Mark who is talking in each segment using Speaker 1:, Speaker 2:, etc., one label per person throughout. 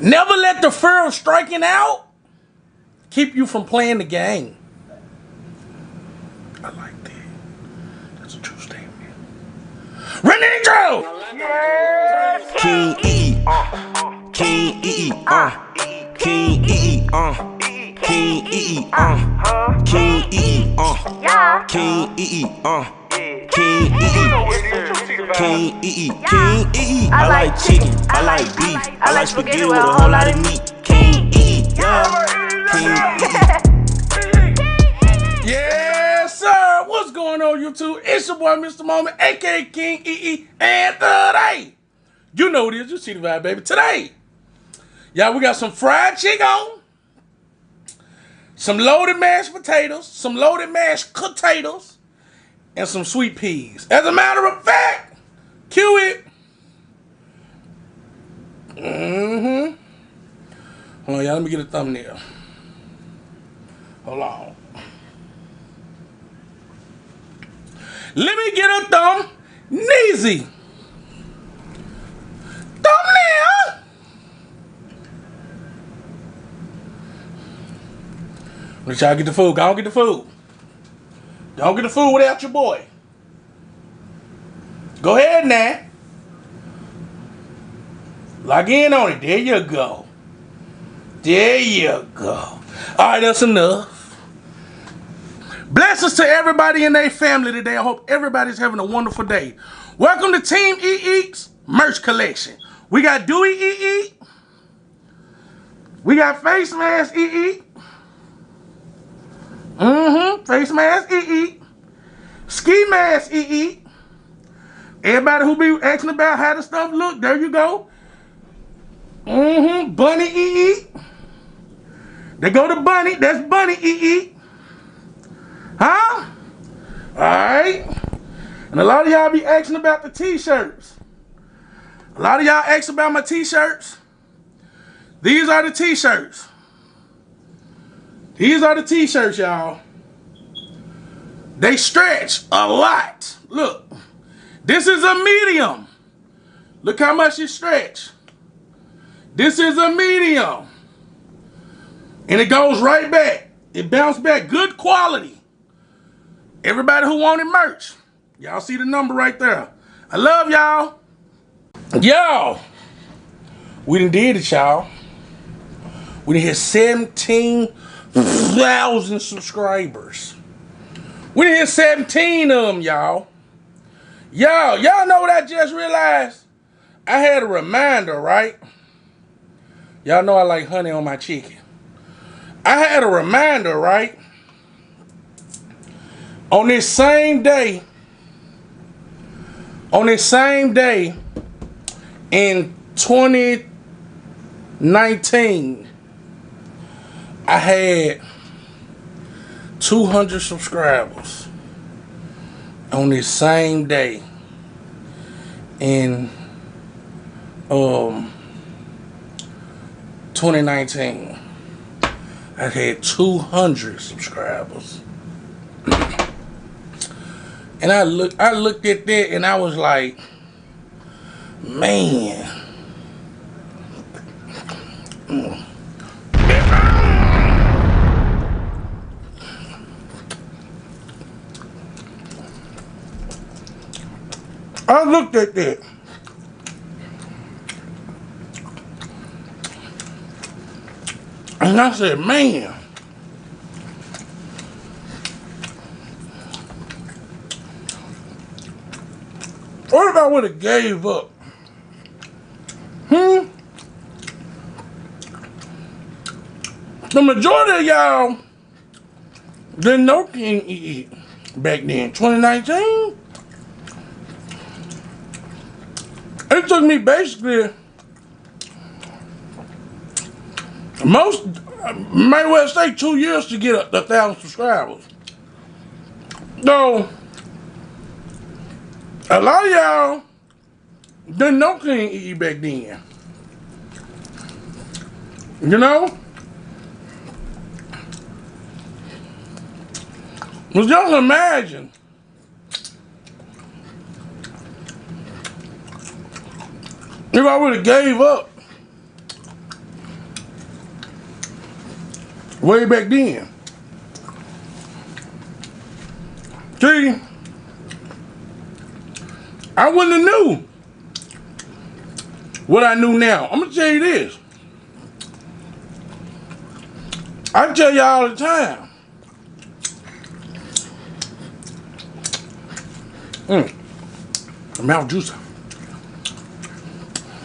Speaker 1: Never let the fear of striking out keep you from playing the game. I like that. That's a true statement. Renegro!
Speaker 2: KinggEATEAT, KinggEATEAT, KinggEATEAT, KinggEATEAT, KinggEATEAT, KinggEATEAT, KinggEATEAT. I like chicken, I like beef, I like spaghetti with a whole lot of meat. KinggEATEAT, KinggEATEAT.
Speaker 1: Yes, sir. What's going on, YouTube? It's your boy, Mr. Moment, aka KinggEATEAT, and today, you know what it is. You see the vibe, baby. Today, y'all, we got some fried chicken, some loaded mashed potatoes, some loaded mashed potatoes, and some sweet peas. As a matter of fact, cue it. Hold on, y'all. Let me get a thumbnail. Hold on. Let me get a thumb-neezy. Thumbnail. Let y'all get the food. Go on, get the food. Don't get the food without your boy. Go ahead now. Log in on it. There you go. There you go. All right, that's enough. Blessings to everybody in their family today. I hope everybody's having a wonderful day. Welcome to Team EE's merch collection. We got Dewey EE. We got Face Mask EE. Face Mask EE. Ski Mask EE. Everybody who be asking about how the stuff look, there you go. Bunny EE. They go to Bunny. That's Bunny EE. Huh? Alright. And a lot of y'all be asking about the t-shirts. A lot of y'all ask about my t-shirts. These are the t-shirts. These are the t-shirts, y'all. They stretch a lot. Look. This is a medium. Look how much it stretch. This is a medium. And it goes right back. It bounced back. Good quality. Everybody who wanted merch, y'all see the number right there. I love y'all. Y'all, we done did it, y'all. We done hit 17,000 subscribers. We done hit 17 of them, y'all. Y'all know what I just realized? I had a reminder, right? Y'all know I like honey on my chicken. I had a reminder, right? On this same day in 2019, I had 200 subscribers on this same day in 2019. I had 200 subscribers. And I looked at that and I was like, man. I looked at that. And I said, man. What if I would have gave up? The majority of y'all didn't know KinggEATEAT back then. 2019? It took me basically might well say 2 years to get 1,000 subscribers. So a lot of y'all didn't know KinggEATEAT back then. You know? But just imagine if I would have gave up Way back then. See, I wouldn't have knew what I knew now. I'm gonna tell you this. I tell you all the time. Mouth juicer.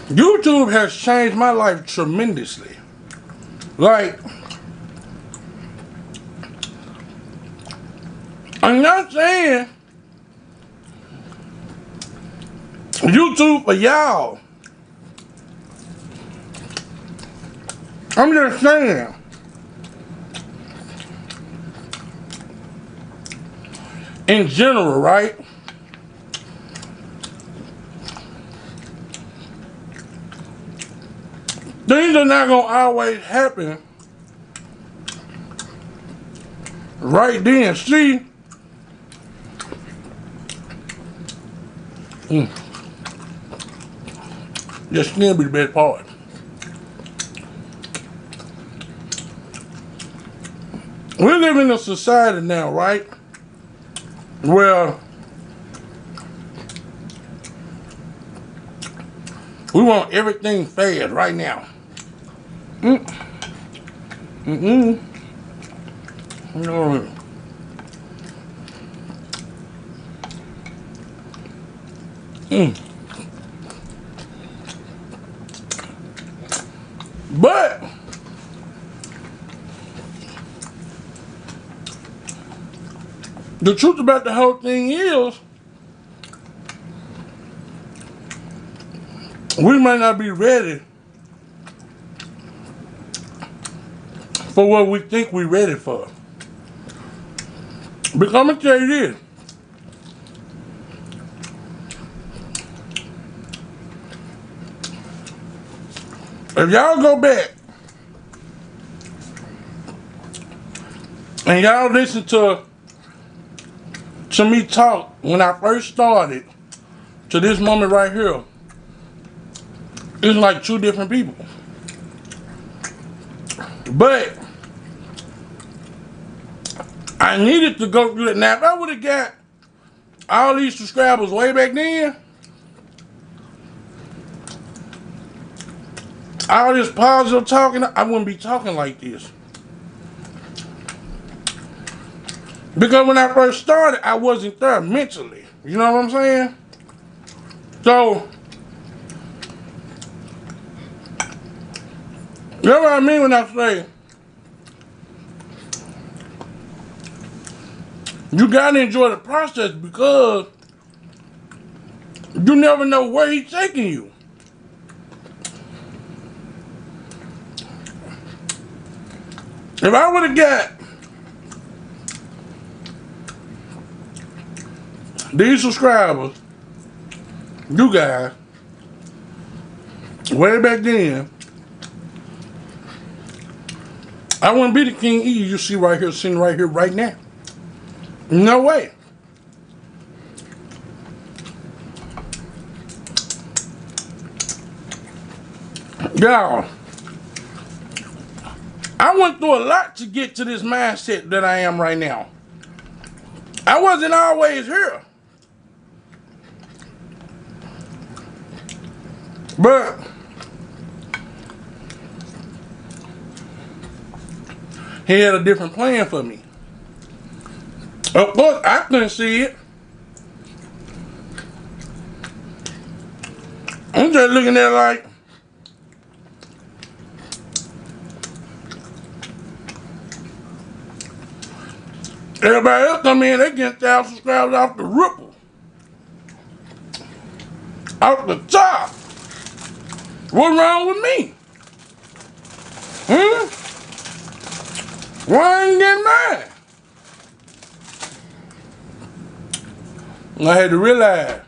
Speaker 1: YouTube has changed my life tremendously. Like, I'm not saying YouTube for y'all. I'm just saying in general, right? Things are not gonna always happen right then. See, your skin be the best part. We live in a society now, right? Where we want everything fast right now. No. But the truth about the whole thing is, we might not be ready for what we think we're ready for. Because I'm gonna tell you this. If y'all go back and y'all listen to me talk when I first started to this moment right here, it's like two different people. But I needed to go through it. Now, if I would have got all these subscribers way back then, all this positive talking, I wouldn't be talking like this. Because when I first started, I wasn't there mentally. You know what I'm saying? So, you know what I mean when I say, you gotta enjoy the process because you never know where he's taking you. If I would have got these subscribers, you guys, way back then, I wouldn't be the King E you see right here, sitting right here, right now. No way. Y'all, I went through a lot to get to this mindset that I am right now. I wasn't always here. But he had a different plan for me. Of course, I couldn't see it. I'm just looking at it like, everybody else come in, they get 1,000 subscribers off the ripple. Off the top. What's wrong with me? Why I ain't getting mine? I had to realize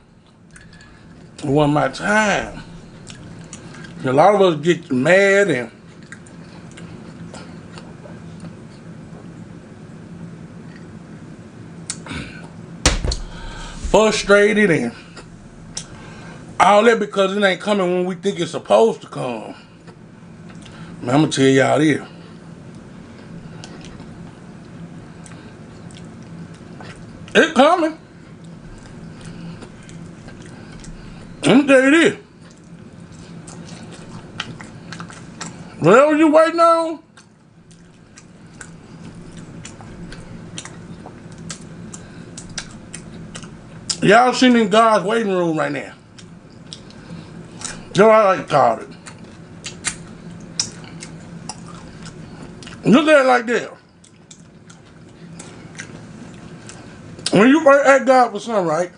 Speaker 1: it wasn't my time. A lot of us get mad and frustrated and all that because it ain't coming when we think it's supposed to come. Man, I'm gonna tell y'all this. Whatever you waiting on, y'all sitting in God's waiting room right now. That's what I like to call it. Look at it like that. When you first ask God for something, right?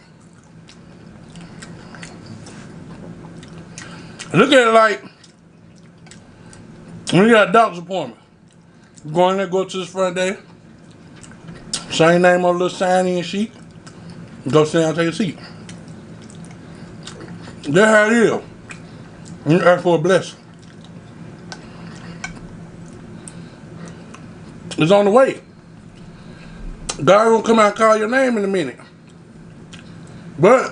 Speaker 1: Look at it like when you got a doctor's appointment. You go in there, go to this front day. Same name on a little sign in sheet. Go sit down and take a seat. That's how it is. And you ask for a blessing. It's on the way. God gonna come out and call your name in a minute. But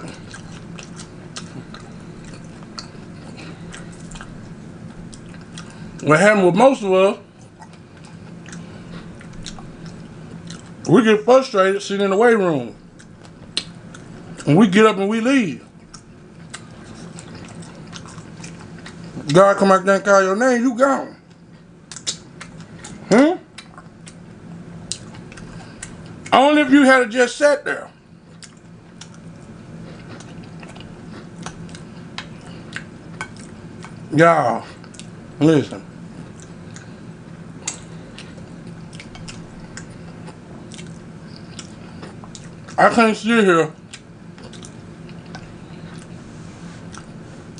Speaker 1: what happened with most of us, we get frustrated sitting in the waiting room. And we get up and we leave. God come out there and call your name, you gone. Only if you had just sat there. Y'all, listen. I can't sit here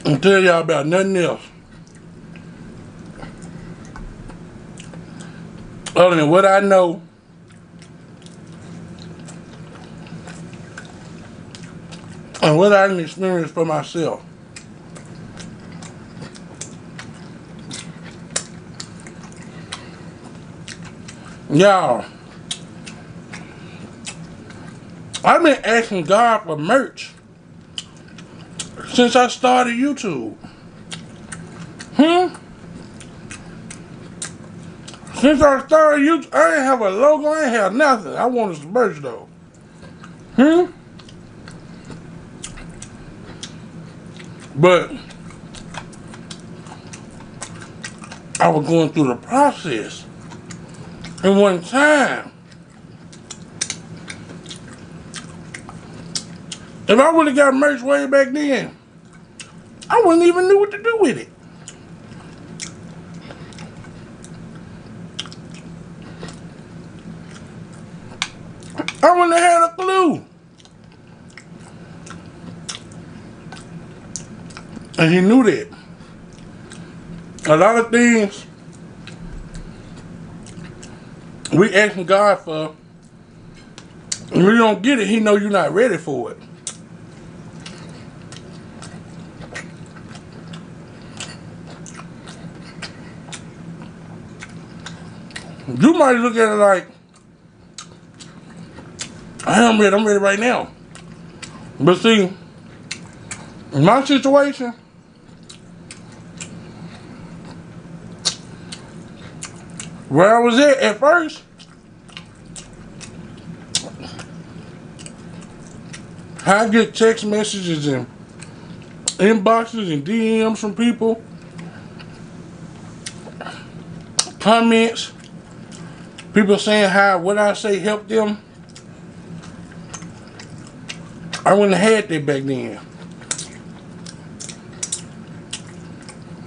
Speaker 1: and tell y'all about nothing else other than what I know and what I can experience for myself. Y'all, I've been asking God for merch since I started YouTube. Since I started YouTube, I didn't have a logo, I didn't have nothing. I wanted some merch though. But I was going through the process. And one time, if I would have got merch way back then, I wouldn't even know what to do with it. I wouldn't have had a clue. And he knew that. A lot of things we asking God for, and we don't get it, he know you're not ready for it. You might look at it like, I'm ready right now. But see, in my situation, where I was at first, I get text messages and inboxes and DMs from people, comments, people saying how what I say helped them. I wouldn't have had that back then.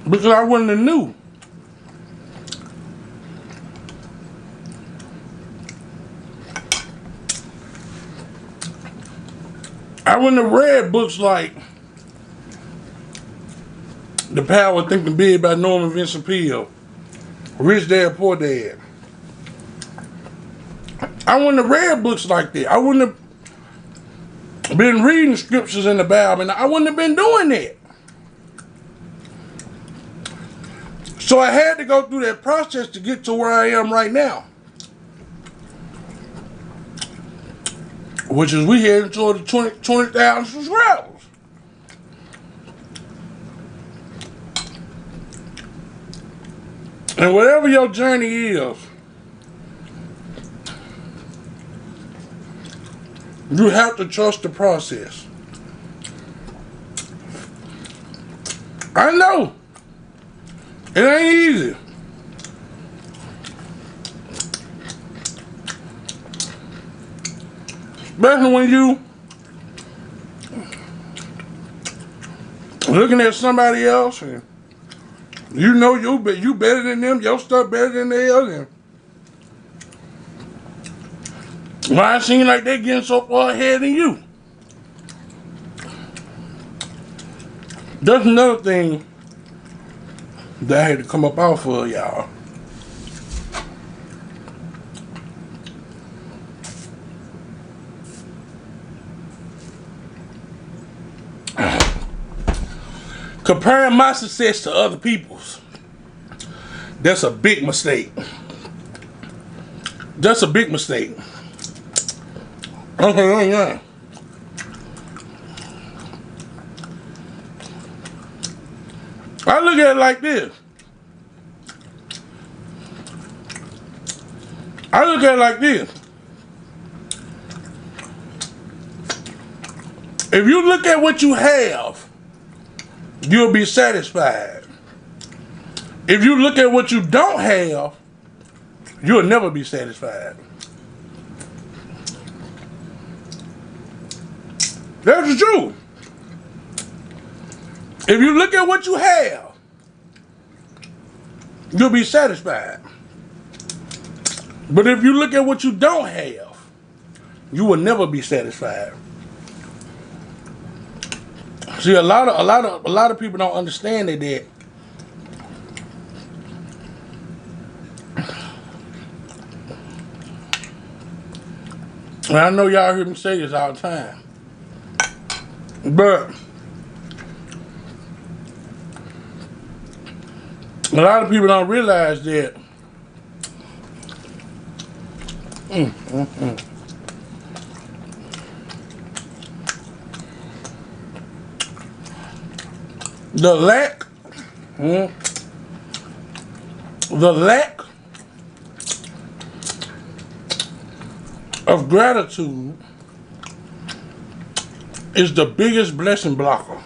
Speaker 1: Because I wouldn't have knew. I wouldn't have read books like The Power of Thinking Big by Norman Vincent Peale, Rich Dad, Poor Dad. I wouldn't have read books like that. I wouldn't have been reading scriptures in the Bible, and I wouldn't have been doing that. So I had to go through that process to get to where I am right now. Which is we heading toward the 20,000 subscribers. And whatever your journey is, you have to trust the process. I know. It ain't easy. Especially when you looking at somebody else and you know you better than them, your stuff better than theirs, and why it seems like they getting so far ahead than you. That's another thing that I had to come up out for y'all. Comparing my success to other people's, that's a big mistake. That's a big mistake. Okay, yeah. I look at it like this. I look at it like this. If you look at what you have, you'll be satisfied. If you look at what you don't have, you'll never be satisfied. That's the truth. If you look at what you have, you'll be satisfied. But if you look at what you don't have, you will never be satisfied. See, a lot of people don't understand that. And I know y'all hear me say this all the time, but a lot of people don't realize that the lack of gratitude is the biggest blessing blocker.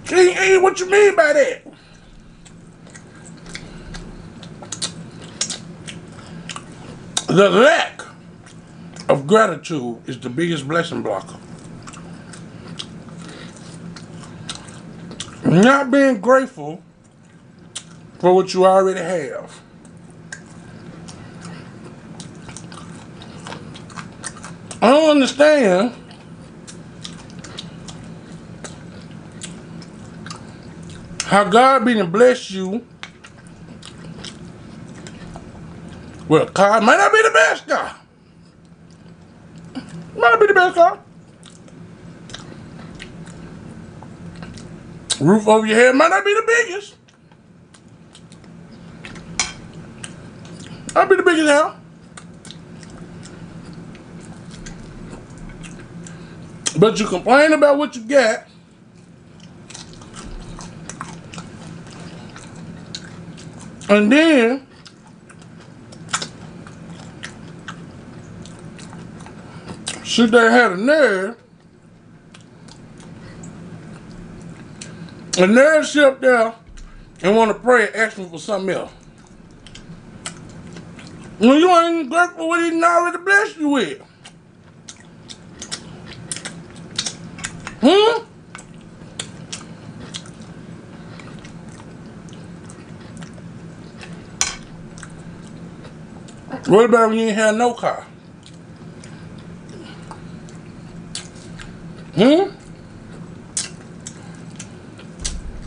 Speaker 1: Hey, what you mean by that? The lack of gratitude is the biggest blessing blocker. Not being grateful for what you already have. I don't understand how God be to bless you with a car. Might not be the best car. Might not be the best car. Roof over your head might not be the biggest. Might be the biggest house. But you complain about what you got, and then sit there and had a nerve, and nerve sit up there and want to pray and ask me for something else. When you ain't grateful for what he done already blessed you with. What about when you ain't have no car?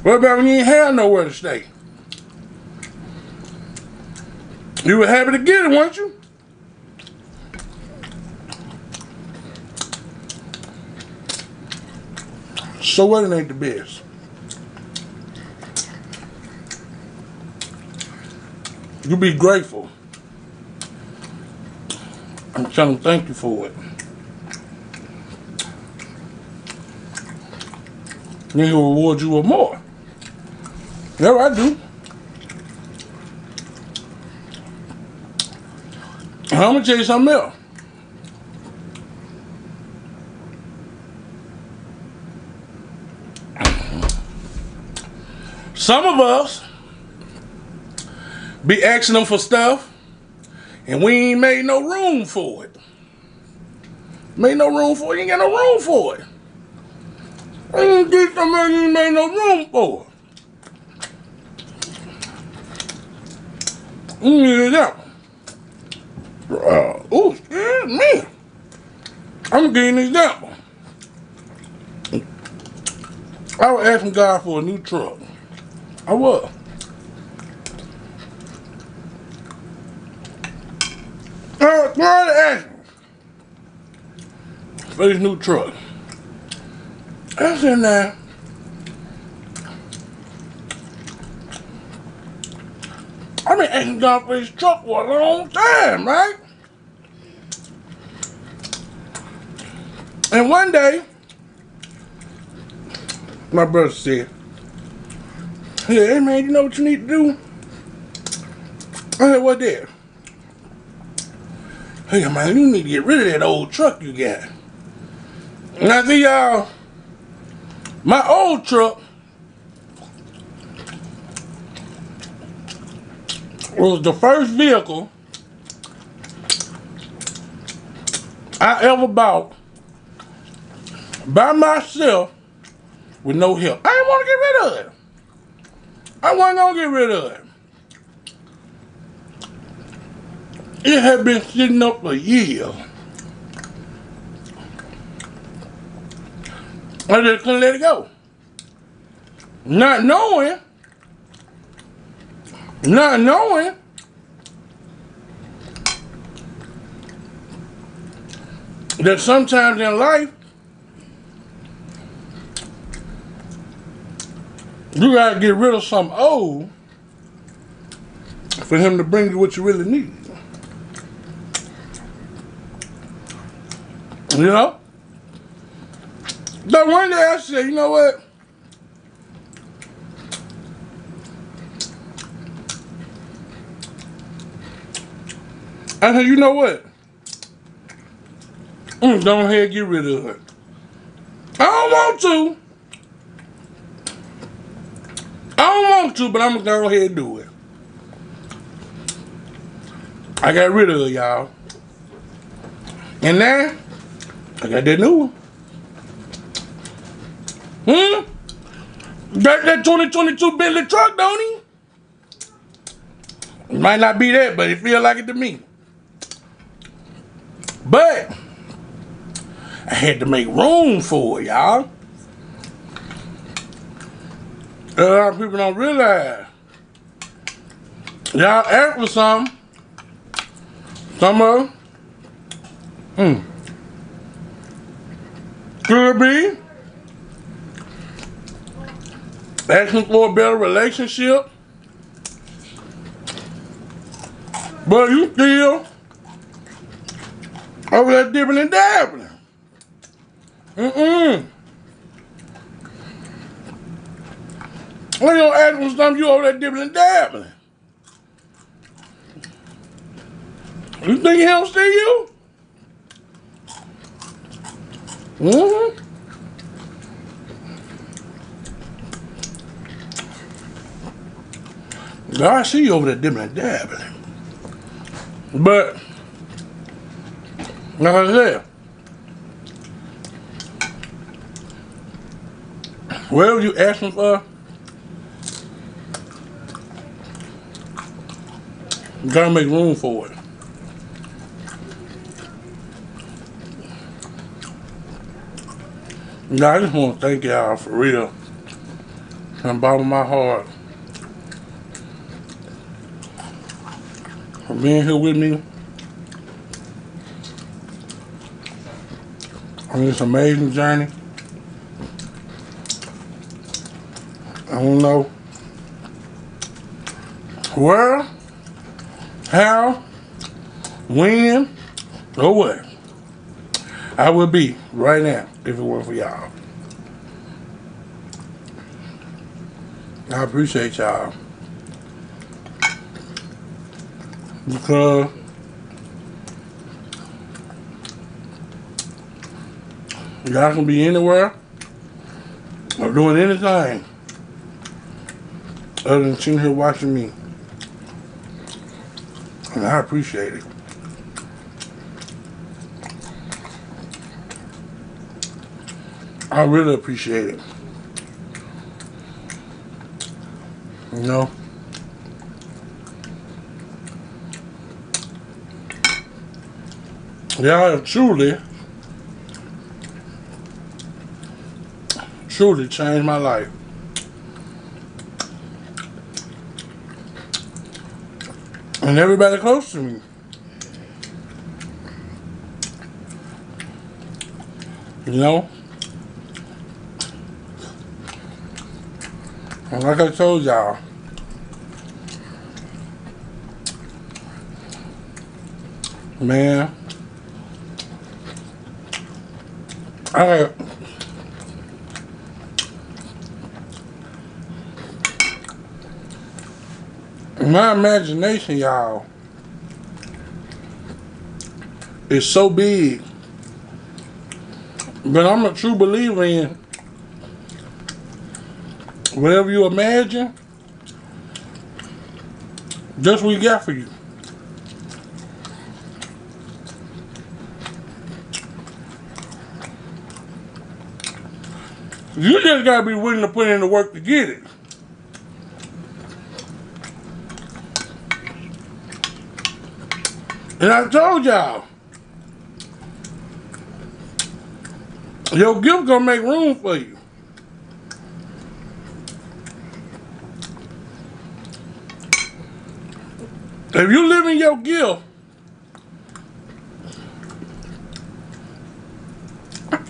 Speaker 1: What about when you ain't have nowhere to stay? You were happy to get it, weren't you? So what, it ain't the best. You be grateful. I'm telling you, thank you for it. Then he'll reward you with more. Yeah, I do. And I'm gonna tell you something else. Some of us be asking them for stuff And we ain't made no room for it. Made no room for it. You ain't got no room for it. I ain't get somebody you ain't made no room for it. Yeah. Oh, excuse me. I'm getting an example. I was asking God for a new truck. I was. I was trying to ask him for this new truck. I said, now, I've been asking God for this truck for a long time, right? And one day, my brother said, hey man, you know what you need to do? I said, what that? Hey man, you need to get rid of that old truck you got. And I said, y'all, my old truck was the first vehicle I ever bought by myself with no help. I didn't want to get rid of it. I wasn't going to get rid of it. It had been sitting up for years. I just couldn't let it go. Not knowing that sometimes in life, you gotta get rid of something old for him to bring you what you really need. You know? So one day I said, you know what? I said, you know what? Go ahead and get rid of it. I don't want to, but I'm gonna go ahead and do it. I got rid of it, y'all. And now, I got that new one. Got that 2022 Bentley truck, don't he? It might not be that, but it feel like it to me. But I had to make room for it, y'all. A lot of people don't realize. Y'all ask for something. Some of them. Could be asking for a better relationship. But you still over there dipping and dabbling. When you don't ask for something, you over there dipping and dabbling. You think he don't see you? I see you over there dipping and dabbling. But, like I said, whatever you asking for, you gotta make room for it. Now, I just want to thank y'all for real, from the bottom of my heart, for being here with me on this amazing journey. I don't know where, how, when, or what I would be right now if it weren't for y'all. I appreciate y'all. Because y'all can be anywhere or doing anything other than sitting here watching me. And I appreciate it. I really appreciate it. You know? Y'all have truly changed my life. And everybody close to me. You know? And like I told y'all, man, my imagination, y'all, is so big. But I'm a true believer in whatever you imagine, that's what you got for you. You just gotta be willing to put in the work to get it. And I told y'all, your gift gonna make room for you. If you live in your gift,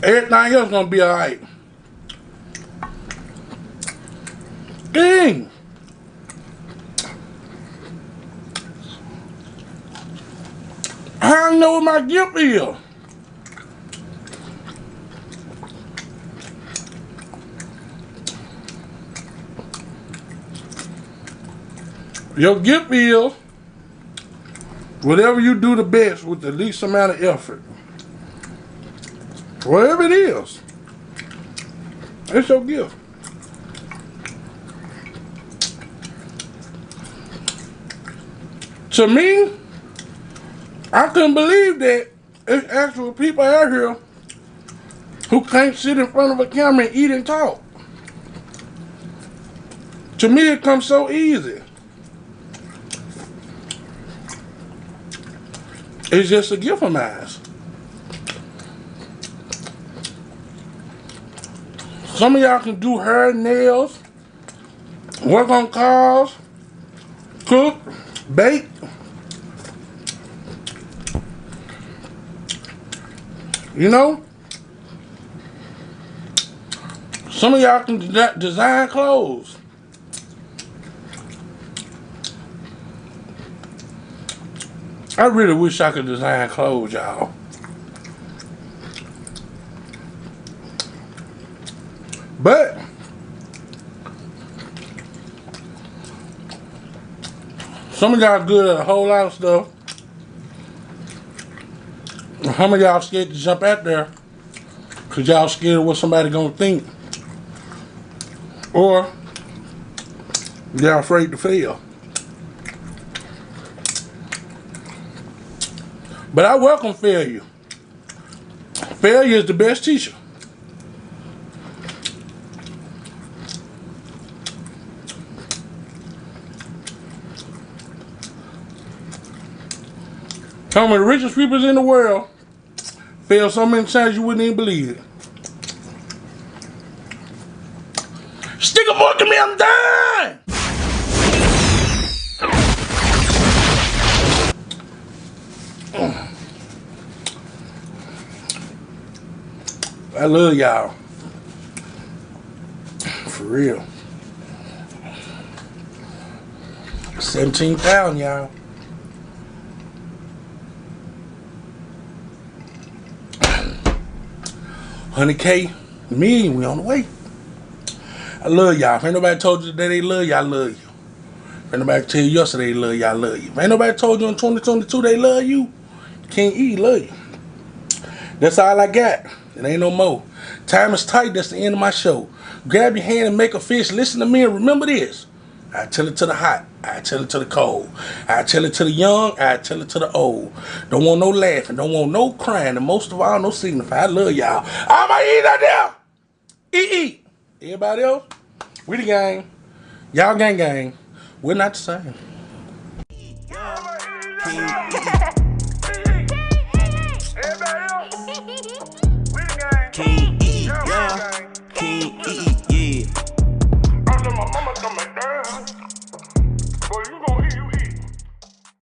Speaker 1: everything else gonna be alright. Dang. I know what my gift is. Your gift is whatever you do the best with the least amount of effort. Whatever it is, it's your gift. To me, I couldn't believe that there's actual people out here who can't sit in front of a camera and eat and talk. To me, it comes so easy. It's just a gift of mine. Some of y'all can do hair, nails, work on cars, cook, bake. You know? Some of y'all can design clothes. I really wish I could design clothes, y'all. But some of y'all good at a whole lot of stuff. Some of y'all scared to jump out there because y'all scared of what somebody gonna think. Or y'all afraid to fail. But I welcome failure. Failure is the best teacher. Some of the richest people in the world fail so many times you wouldn't even believe it. Stick a fork in me, I'm done! I love y'all. For real. 17,000, y'all. $100K, million, we on the way. I love y'all. If ain't nobody told you today they love you, I love you. If ain't nobody tell you yesterday they love you, I love you. If ain't nobody told you in 2022 they love you, KinggEATEAT love you. That's all I got. It ain't no more. Time is tight. That's the end of my show. Grab your hand and make a fist. Listen to me and remember this. I tell it to the hot. I tell it to the cold. I tell it to the young. I tell it to the old. Don't want no laughing. Don't want no crying. And most of all, no signify. I love y'all. I'ma eat out there. Eat. Everybody else, we the gang. Y'all gang. We're not the same.
Speaker 2: King